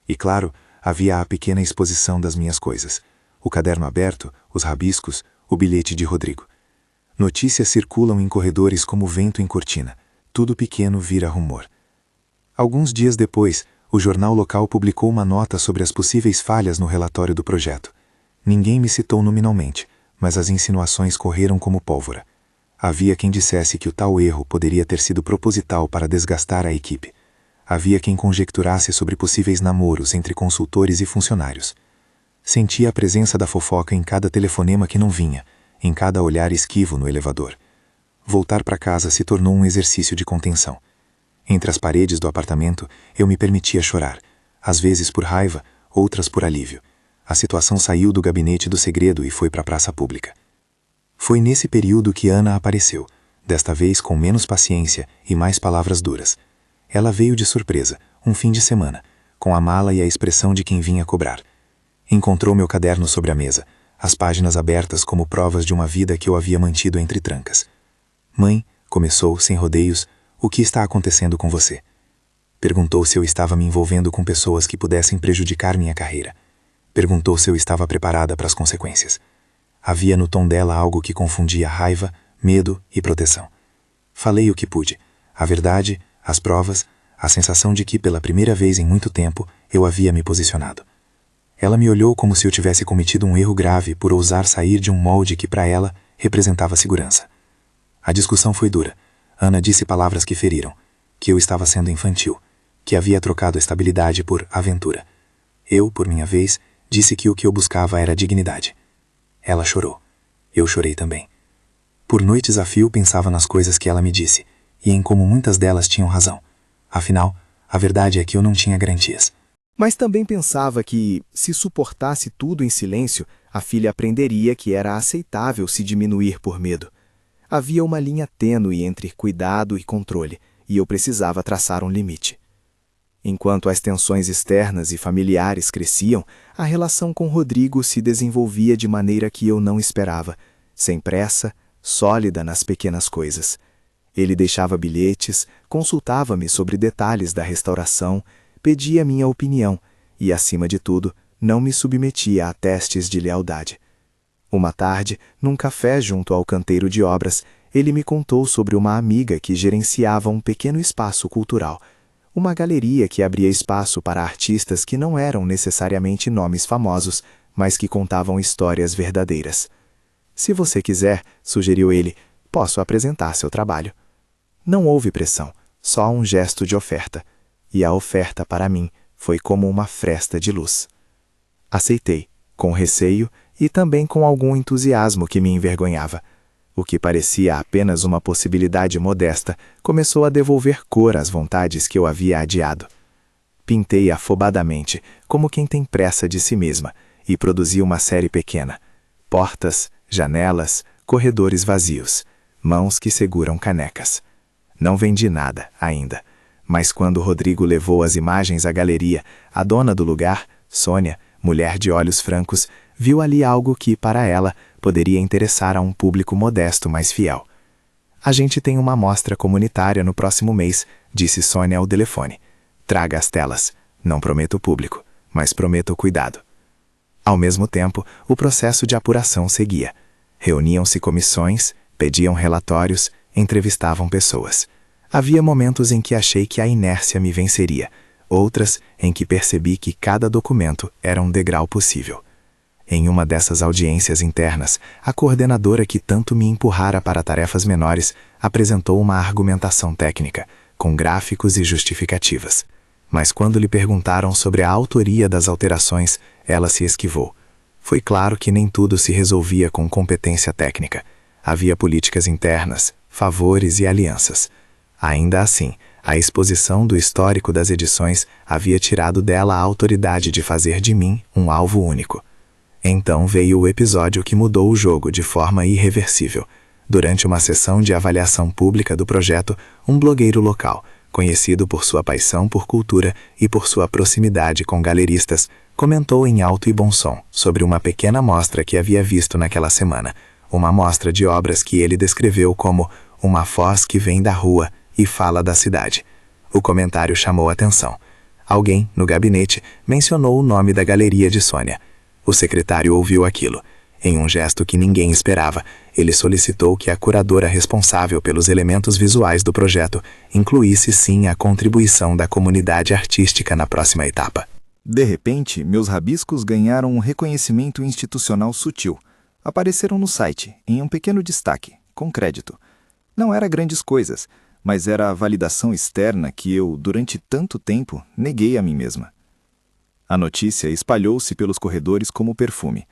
E claro, havia a pequena exposição das minhas coisas. O caderno aberto, os rabiscos, o bilhete de Rodrigo. Notícias circulam em corredores como vento em cortina. Tudo pequeno vira rumor. Alguns dias depois, o jornal local publicou uma nota sobre as possíveis falhas no relatório do projeto. Ninguém me citou nominalmente, mas as insinuações correram como pólvora. Havia quem dissesse que o tal erro poderia ter sido proposital para desgastar a equipe. Havia quem conjecturasse sobre possíveis namoros entre consultores e funcionários. Sentia a presença da fofoca em cada telefonema que não vinha, em cada olhar esquivo no elevador. Voltar para casa se tornou um exercício de contenção. Entre as paredes do apartamento, eu me permitia chorar, às vezes por raiva, outras por alívio. A situação saiu do gabinete do segredo e foi para a praça pública. Foi nesse período que Ana apareceu, desta vez com menos paciência e mais palavras duras. Ela veio de surpresa, um fim de semana, com a mala e a expressão de quem vinha cobrar. Encontrou meu caderno sobre a mesa, as páginas abertas como provas de uma vida que eu havia mantido entre trancas. Mãe, começou, sem rodeios, O que está acontecendo com você? Perguntou se eu estava me envolvendo com pessoas que pudessem prejudicar minha carreira. Perguntou se eu estava preparada para as consequências. Havia no tom dela algo que confundia raiva, medo e proteção. Falei o que pude. A verdade, as provas, a sensação de que, pela primeira vez em muito tempo, eu havia me posicionado. Ela me olhou como se eu tivesse cometido um erro grave por ousar sair de um molde que, para ela, representava segurança. A discussão foi dura. Ana disse palavras que feriram, que eu estava sendo infantil, que havia trocado estabilidade por aventura. Eu, por minha vez, disse que o que eu buscava era dignidade. Ela chorou. Eu chorei também. Por noites a fio pensava nas coisas que ela me disse, e em como muitas delas tinham razão. Afinal, a verdade é que eu não tinha garantias. Mas também pensava que, se suportasse tudo em silêncio, a filha aprenderia que era aceitável se diminuir por medo. Havia uma linha tênue entre cuidado e controle, e eu precisava traçar um limite. Enquanto as tensões externas e familiares cresciam, a relação com Rodrigo se desenvolvia de maneira que eu não esperava, sem pressa, sólida nas pequenas coisas. Ele deixava bilhetes, consultava-me sobre detalhes da restauração, pedia minha opinião e, acima de tudo, não me submetia a testes de lealdade. Uma tarde, num café junto ao canteiro de obras, ele me contou sobre uma amiga que gerenciava um pequeno espaço cultural, uma galeria que abria espaço para artistas que não eram necessariamente nomes famosos, mas que contavam histórias verdadeiras. Se você quiser, sugeriu ele, posso apresentar seu trabalho. Não houve pressão, só um gesto de oferta. E a oferta para mim foi como uma fresta de luz. Aceitei, com receio e também com algum entusiasmo que me envergonhava. O que parecia apenas uma possibilidade modesta começou a devolver cor às vontades que eu havia adiado. Pintei afobadamente, como quem tem pressa de si mesma, e produzi uma série pequena. Portas, janelas, corredores vazios, mãos que seguram canecas. Não vendi nada ainda. Mas quando Rodrigo levou as imagens à galeria, a dona do lugar, Sônia, mulher de olhos francos, viu ali algo que, para ela, poderia interessar a um público modesto mais fiel. A gente tem uma mostra comunitária no próximo mês, disse Sônia ao telefone. Traga as telas. Não prometo público, mas prometo cuidado. Ao mesmo tempo, o processo de apuração seguia. Reuniam-se comissões, pediam relatórios, entrevistavam pessoas. Havia momentos em que achei que a inércia me venceria, outras em que percebi que cada documento era um degrau possível. Em uma dessas audiências internas, a coordenadora que tanto me empurrara para tarefas menores apresentou uma argumentação técnica, com gráficos e justificativas. Mas quando lhe perguntaram sobre a autoria das alterações, ela se esquivou. Foi claro que nem tudo se resolvia com competência técnica. Havia políticas internas, favores e alianças. Ainda assim, a exposição do histórico das edições havia tirado dela a autoridade de fazer de mim um alvo único. Então veio o episódio que mudou o jogo de forma irreversível. Durante uma sessão de avaliação pública do projeto, um blogueiro local, conhecido por sua paixão por cultura e por sua proximidade com galeristas, comentou em alto e bom som sobre uma pequena mostra que havia visto naquela semana, uma mostra de obras que ele descreveu como uma voz que vem da rua e fala da cidade. O comentário chamou a atenção. Alguém, no gabinete, mencionou o nome da galeria de Sônia. O secretário ouviu aquilo. Em um gesto que ninguém esperava, ele solicitou que a curadora responsável pelos elementos visuais do projeto incluísse sim a contribuição da comunidade artística na próxima etapa. De repente, meus rabiscos ganharam um reconhecimento institucional sutil. Apareceram no site, em um pequeno destaque, com crédito. Não era grandes coisas, mas era a validação externa que eu, durante tanto tempo, neguei a mim mesma. A notícia espalhou-se pelos corredores como perfume.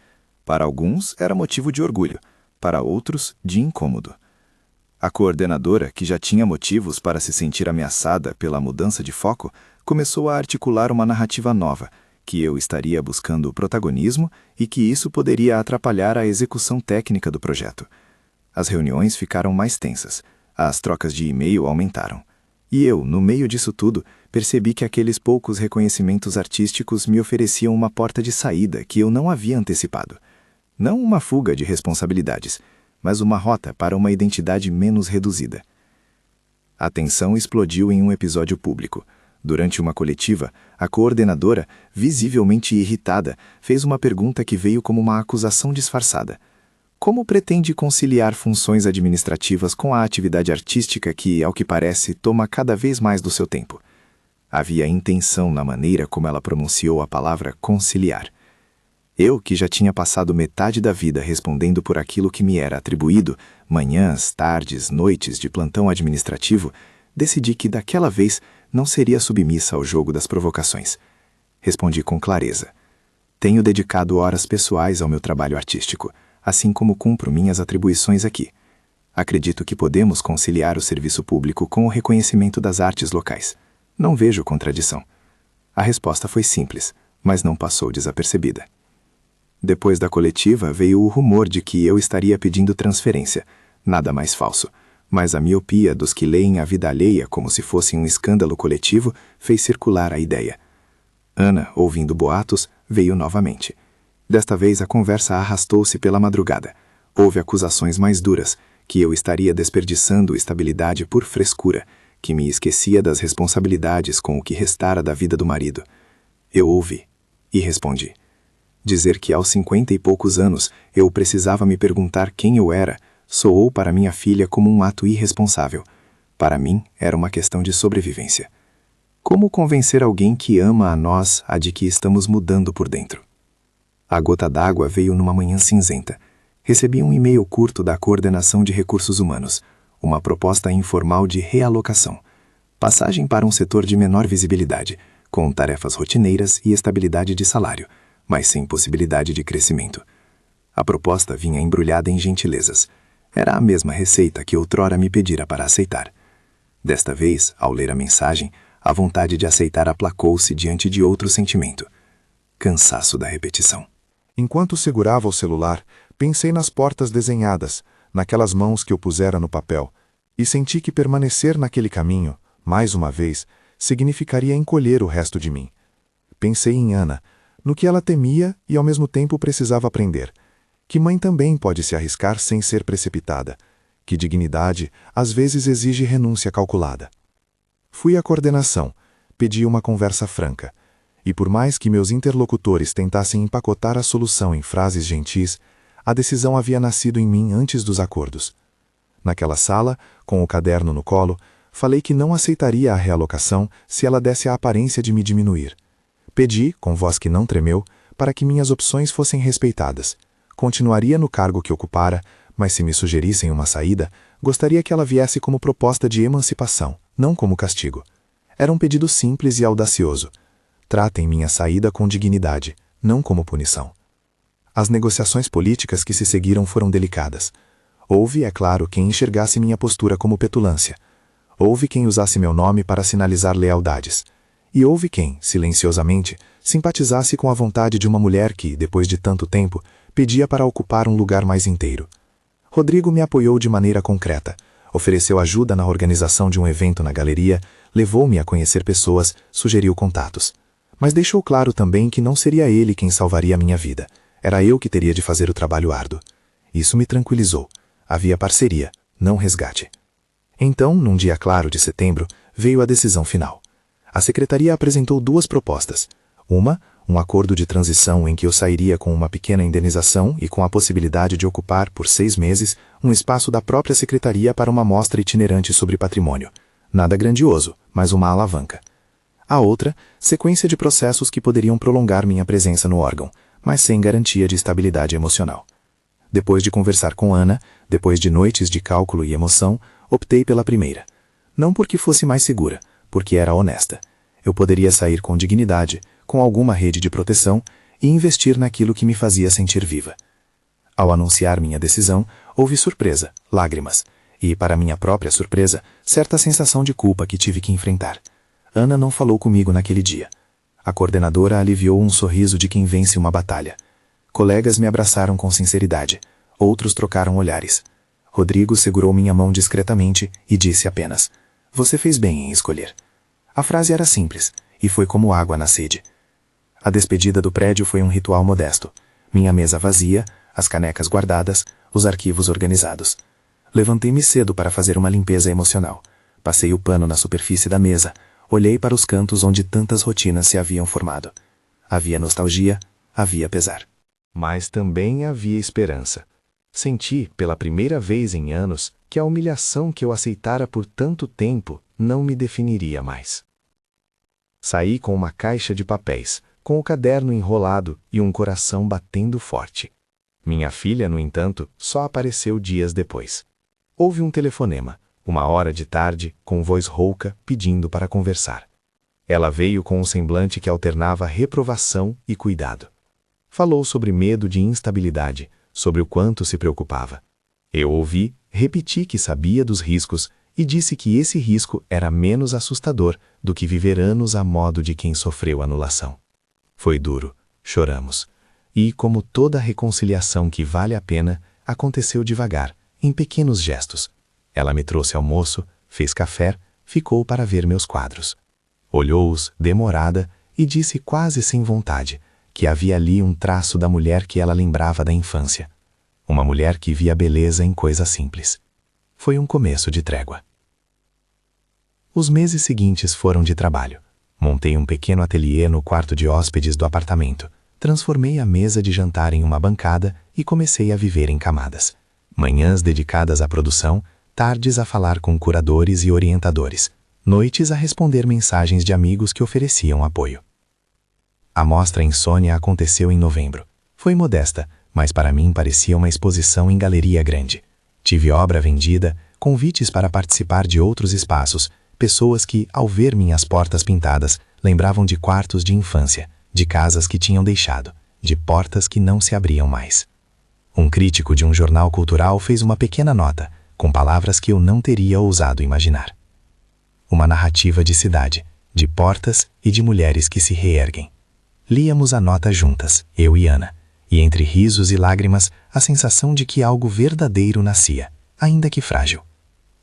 Para alguns era motivo de orgulho, para outros de incômodo. A coordenadora, que já tinha motivos para se sentir ameaçada pela mudança de foco, começou a articular uma narrativa nova, que eu estaria buscando protagonismo e que isso poderia atrapalhar a execução técnica do projeto. As reuniões ficaram mais tensas. As trocas de e-mail aumentaram. E eu, no meio disso tudo, percebi que aqueles poucos reconhecimentos artísticos me ofereciam uma porta de saída que eu não havia antecipado. Não uma fuga de responsabilidades, mas uma rota para uma identidade menos reduzida. A tensão explodiu em um episódio público. Durante uma coletiva, a coordenadora, visivelmente irritada, fez uma pergunta que veio como uma acusação disfarçada. Como pretende conciliar funções administrativas com a atividade artística que, ao que parece, toma cada vez mais do seu tempo? Havia intenção na maneira como ela pronunciou a palavra conciliar. Eu, que já tinha passado metade da vida respondendo por aquilo que me era atribuído, manhãs, tardes, noites de plantão administrativo, decidi que daquela vez não seria submissa ao jogo das provocações. Respondi com clareza. Tenho dedicado horas pessoais ao meu trabalho artístico, assim como cumpro minhas atribuições aqui. Acredito que podemos conciliar o serviço público com o reconhecimento das artes locais. Não vejo contradição. A resposta foi simples, mas não passou desapercebida. Depois da coletiva veio o rumor de que eu estaria pedindo transferência. Nada mais falso. Mas a miopia dos que leem a vida alheia como se fosse um escândalo coletivo fez circular a ideia. Ana, ouvindo boatos, veio novamente. Desta vez a conversa arrastou-se pela madrugada. Houve acusações mais duras, que eu estaria desperdiçando estabilidade por frescura, que me esquecia das responsabilidades com o que restara da vida do marido. Eu ouvi e respondi. Dizer que aos 50 e poucos anos eu precisava me perguntar quem eu era soou para minha filha como um ato irresponsável. Para mim, era uma questão de sobrevivência. Como convencer alguém que ama a nós a de que estamos mudando por dentro? A gota d'água veio numa manhã cinzenta. Recebi um e-mail curto da Coordenação de Recursos Humanos, uma proposta informal de realocação. Passagem para um setor de menor visibilidade, com tarefas rotineiras e estabilidade de salário, mas sem possibilidade de crescimento. A proposta vinha embrulhada em gentilezas. Era a mesma receita que outrora me pedira para aceitar. Desta vez, ao ler a mensagem, a vontade de aceitar aplacou-se diante de outro sentimento. Cansaço da repetição. Enquanto segurava o celular, pensei nas portas desenhadas, naquelas mãos que eu pusera no papel, e senti que permanecer naquele caminho, mais uma vez, significaria encolher o resto de mim. Pensei em Ana, no que ela temia e ao mesmo tempo precisava aprender. Que mãe também pode se arriscar sem ser precipitada. Que dignidade, às vezes, exige renúncia calculada. Fui à coordenação, pedi uma conversa franca. E por mais que meus interlocutores tentassem empacotar a solução em frases gentis, a decisão havia nascido em mim antes dos acordos. Naquela sala, com o caderno no colo, falei que não aceitaria a realocação se ela desse a aparência de me diminuir. Pedi, com voz que não tremeu, para que minhas opções fossem respeitadas. Continuaria no cargo que ocupara, mas se me sugerissem uma saída, gostaria que ela viesse como proposta de emancipação, não como castigo. Era um pedido simples e audacioso. Tratem minha saída com dignidade, não como punição. As negociações políticas que se seguiram foram delicadas. Houve, é claro, quem enxergasse minha postura como petulância. Houve quem usasse meu nome para sinalizar lealdades. E houve quem, silenciosamente, simpatizasse com a vontade de uma mulher que, depois de tanto tempo, pedia para ocupar um lugar mais inteiro. Rodrigo me apoiou de maneira concreta, ofereceu ajuda na organização de um evento na galeria, levou-me a conhecer pessoas, sugeriu contatos. Mas deixou claro também que não seria ele quem salvaria a minha vida. Era eu que teria de fazer o trabalho árduo. Isso me tranquilizou. Havia parceria, não resgate. Então, num dia claro de setembro, veio a decisão final. A secretaria apresentou duas propostas. Uma, um acordo de transição em que eu sairia com uma pequena indenização e com a possibilidade de ocupar, por 6 meses, um espaço da própria secretaria para uma mostra itinerante sobre patrimônio. Nada grandioso, mas uma alavanca. A outra, sequência de processos que poderiam prolongar minha presença no órgão, mas sem garantia de estabilidade emocional. Depois de conversar com Ana, depois de noites de cálculo e emoção, optei pela primeira. Não porque fosse mais segura, porque era honesta. Eu poderia sair com dignidade, com alguma rede de proteção, e investir naquilo que me fazia sentir viva. Ao anunciar minha decisão, houve surpresa, lágrimas, e, para minha própria surpresa, certa sensação de culpa que tive que enfrentar. Ana não falou comigo naquele dia. A coordenadora aliviou um sorriso de quem vence uma batalha. Colegas me abraçaram com sinceridade. Outros trocaram olhares. Rodrigo segurou minha mão discretamente e disse apenas: "Você fez bem em escolher." A frase era simples, e foi como água na sede. A despedida do prédio foi um ritual modesto. Minha mesa vazia, as canecas guardadas, os arquivos organizados. Levantei-me cedo para fazer uma limpeza emocional. Passei o pano na superfície da mesa. Olhei para os cantos onde tantas rotinas se haviam formado. Havia nostalgia, havia pesar. Mas também havia esperança. Senti, pela primeira vez em anos, que a humilhação que eu aceitara por tanto tempo não me definiria mais. Saí com uma caixa de papéis, com o caderno enrolado e um coração batendo forte. Minha filha, no entanto, só apareceu dias depois. Houve um telefonema, 1h de tarde, com voz rouca, pedindo para conversar. Ela veio com um semblante que alternava reprovação e cuidado. Falou sobre medo de instabilidade, sobre o quanto se preocupava. Eu ouvi, repeti que sabia dos riscos e disse que esse risco era menos assustador do que viver anos a modo de quem sofreu anulação. Foi duro, choramos. E, como toda reconciliação que vale a pena, aconteceu devagar, em pequenos gestos. Ela me trouxe almoço, fez café, ficou para ver meus quadros. Olhou-os, demorada, e disse quase sem vontade, que havia ali um traço da mulher que ela lembrava da infância. Uma mulher que via beleza em coisas simples. Foi um começo de trégua. Os meses seguintes foram de trabalho. Montei um pequeno ateliê no quarto de hóspedes do apartamento. Transformei a mesa de jantar em uma bancada e comecei a viver em camadas. Manhãs dedicadas à produção, tardes a falar com curadores e orientadores, noites a responder mensagens de amigos que ofereciam apoio. A mostra Insônia aconteceu em novembro. Foi modesta, mas para mim parecia uma exposição em galeria grande. Tive obra vendida, convites para participar de outros espaços, pessoas que, ao ver minhas portas pintadas, lembravam de quartos de infância, de casas que tinham deixado, de portas que não se abriam mais. Um crítico de um jornal cultural fez uma pequena nota, com palavras que eu não teria ousado imaginar. Uma narrativa de cidade, de portas e de mulheres que se reerguem. Líamos a nota juntas, eu e Ana, e entre risos e lágrimas, a sensação de que algo verdadeiro nascia, ainda que frágil.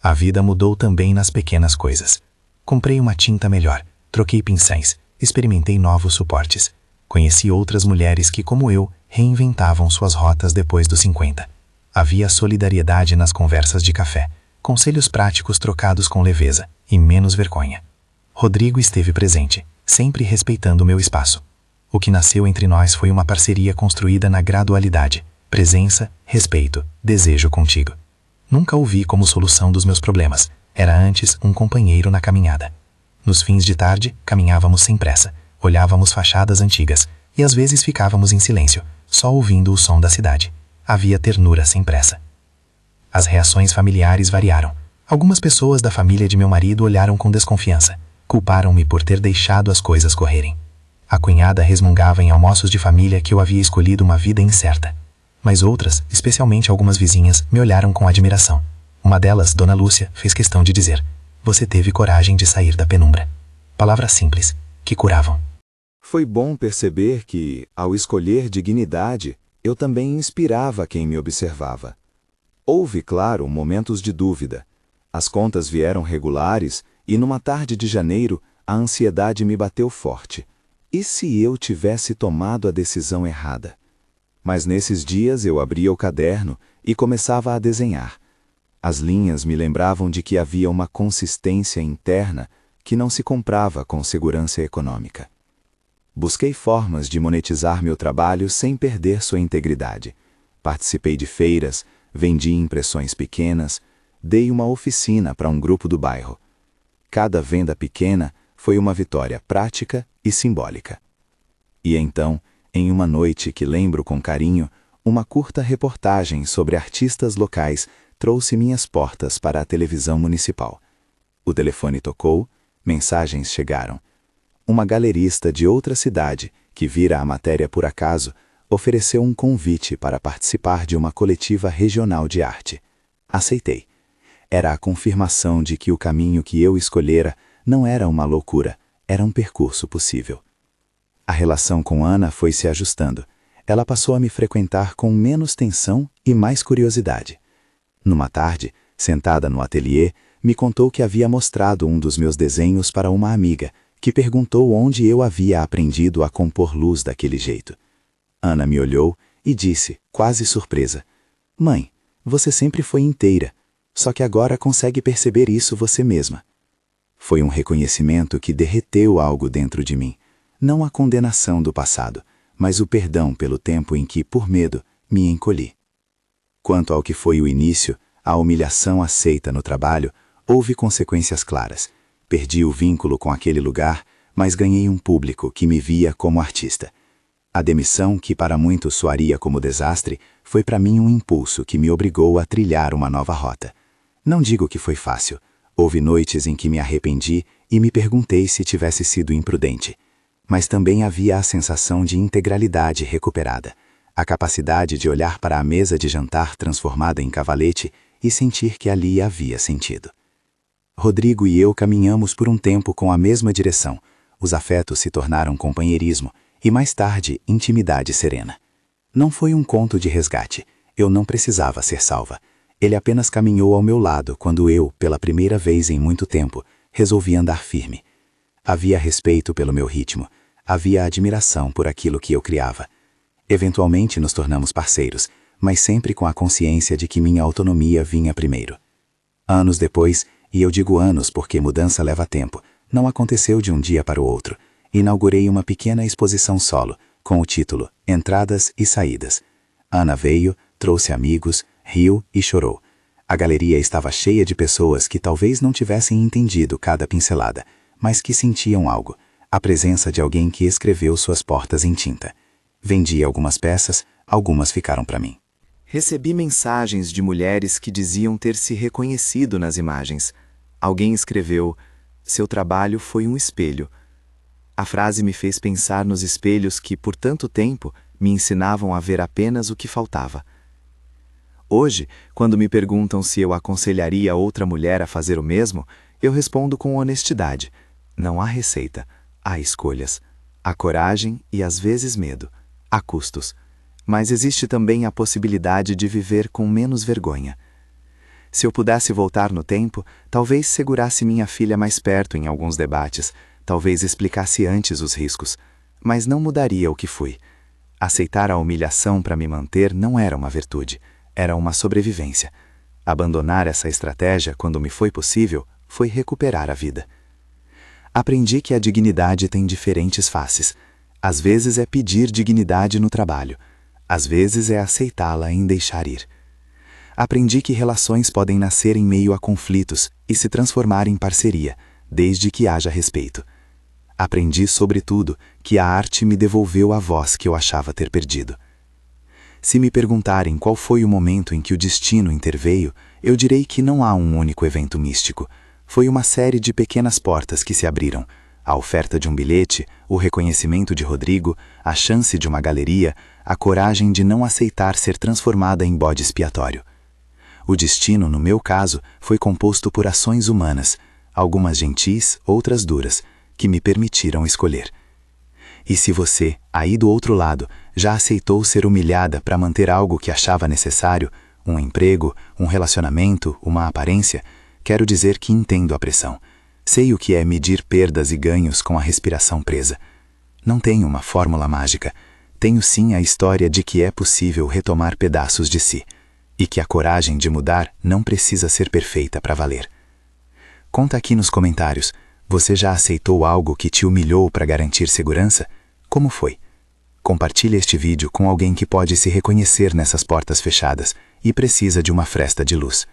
A vida mudou também nas pequenas coisas. Comprei uma tinta melhor, troquei pincéis, experimentei novos suportes. Conheci outras mulheres que, como eu, reinventavam suas rotas depois dos 50. Havia solidariedade nas conversas de café, conselhos práticos trocados com leveza e menos vergonha. Rodrigo esteve presente, sempre respeitando o meu espaço. O que nasceu entre nós foi uma parceria construída na gradualidade, presença, respeito, desejo contigo. Nunca o vi como solução dos meus problemas, era antes um companheiro na caminhada. Nos fins de tarde, caminhávamos sem pressa, olhávamos fachadas antigas e às vezes ficávamos em silêncio, só ouvindo o som da cidade. Havia ternura sem pressa. As reações familiares variaram. Algumas pessoas da família de meu marido olharam com desconfiança, culparam-me por ter deixado as coisas correrem. A cunhada resmungava em almoços de família que eu havia escolhido uma vida incerta. Mas outras, especialmente algumas vizinhas, me olharam com admiração. Uma delas, Dona Lúcia, fez questão de dizer: "Você teve coragem de sair da penumbra." Palavras simples, que curavam. Foi bom perceber que, ao escolher dignidade, eu também inspirava quem me observava. Houve, claro, momentos de dúvida. As contas vieram regulares e, numa tarde de janeiro, a ansiedade me bateu forte. E se eu tivesse tomado a decisão errada? Mas nesses dias eu abria o caderno e começava a desenhar. As linhas me lembravam de que havia uma consistência interna que não se comprava com segurança econômica. Busquei formas de monetizar meu trabalho sem perder sua integridade. Participei de feiras, vendi impressões pequenas, dei uma oficina para um grupo do bairro. Cada venda pequena foi uma vitória prática e simbólica. E então, em uma noite que lembro com carinho, uma curta reportagem sobre artistas locais trouxe minhas portas para a televisão municipal. O telefone tocou, mensagens chegaram. Uma galerista de outra cidade, que vira a matéria por acaso, ofereceu um convite para participar de uma coletiva regional de arte. Aceitei. Era a confirmação de que o caminho que eu escolhera não era uma loucura, era um percurso possível. A relação com Ana foi se ajustando. Ela passou a me frequentar com menos tensão e mais curiosidade. Numa tarde, sentada no ateliê, me contou que havia mostrado um dos meus desenhos para uma amiga, que perguntou onde eu havia aprendido a compor luz daquele jeito. Ana me olhou e disse, quase surpresa: "Mãe, você sempre foi inteira, só que agora consegue perceber isso você mesma." Foi um reconhecimento que derreteu algo dentro de mim. Não a condenação do passado, mas o perdão pelo tempo em que, por medo, me encolhi. Quanto ao que foi o início, a humilhação aceita no trabalho, houve consequências claras. Perdi o vínculo com aquele lugar, mas ganhei um público que me via como artista. A demissão, que para muitos soaria como desastre, foi para mim um impulso que me obrigou a trilhar uma nova rota. Não digo que foi fácil. Houve noites em que me arrependi e me perguntei se tivesse sido imprudente. Mas também havia a sensação de integralidade recuperada, a capacidade de olhar para a mesa de jantar transformada em cavalete e sentir que ali havia sentido. Rodrigo e eu caminhamos por um tempo com a mesma direção. Os afetos se tornaram companheirismo e, mais tarde, intimidade serena. Não foi um conto de resgate. Eu não precisava ser salva. Ele apenas caminhou ao meu lado quando eu, pela primeira vez em muito tempo, resolvi andar firme. Havia respeito pelo meu ritmo. Havia admiração por aquilo que eu criava. Eventualmente nos tornamos parceiros, mas sempre com a consciência de que minha autonomia vinha primeiro. Anos depois, e eu digo anos porque mudança leva tempo, não aconteceu de um dia para o outro, inaugurei uma pequena exposição solo, com o título Entradas e Saídas. Ana veio, trouxe amigos, riu e chorou. A galeria estava cheia de pessoas que talvez não tivessem entendido cada pincelada, mas que sentiam algo, a presença de alguém que escreveu suas portas em tinta. Vendi algumas peças, algumas ficaram para mim. Recebi mensagens de mulheres que diziam ter se reconhecido nas imagens. Alguém escreveu: "Seu trabalho foi um espelho." A frase me fez pensar nos espelhos que, por tanto tempo, me ensinavam a ver apenas o que faltava. Hoje, quando me perguntam se eu aconselharia outra mulher a fazer o mesmo, eu respondo com honestidade: não há receita, há escolhas. Há coragem e, às vezes, medo. Há custos. Mas existe também a possibilidade de viver com menos vergonha. Se eu pudesse voltar no tempo, talvez segurasse minha filha mais perto em alguns debates, talvez explicasse antes os riscos, mas não mudaria o que fui. Aceitar a humilhação para me manter não era uma virtude, era uma sobrevivência. Abandonar essa estratégia quando me foi possível foi recuperar a vida. Aprendi que a dignidade tem diferentes faces. Às vezes é pedir dignidade no trabalho, às vezes é aceitá-la em deixar ir. Aprendi que relações podem nascer em meio a conflitos e se transformar em parceria, desde que haja respeito. Aprendi, sobretudo, que a arte me devolveu a voz que eu achava ter perdido. Se me perguntarem qual foi o momento em que o destino interveio, eu direi que não há um único evento místico. Foi uma série de pequenas portas que se abriram. A oferta de um bilhete, o reconhecimento de Rodrigo, a chance de uma galeria, a coragem de não aceitar ser transformada em bode expiatório. O destino, no meu caso, foi composto por ações humanas, algumas gentis, outras duras, que me permitiram escolher. E se você, aí do outro lado, já aceitou ser humilhada para manter algo que achava necessário, um emprego, um relacionamento, uma aparência, quero dizer que entendo a pressão. Sei o que é medir perdas e ganhos com a respiração presa. Não tenho uma fórmula mágica. Tenho sim a história de que é possível retomar pedaços de si, e que a coragem de mudar não precisa ser perfeita para valer. Conta aqui nos comentários, você já aceitou algo que te humilhou para garantir segurança? Como foi? Compartilhe este vídeo com alguém que pode se reconhecer nessas portas fechadas e precisa de uma fresta de luz.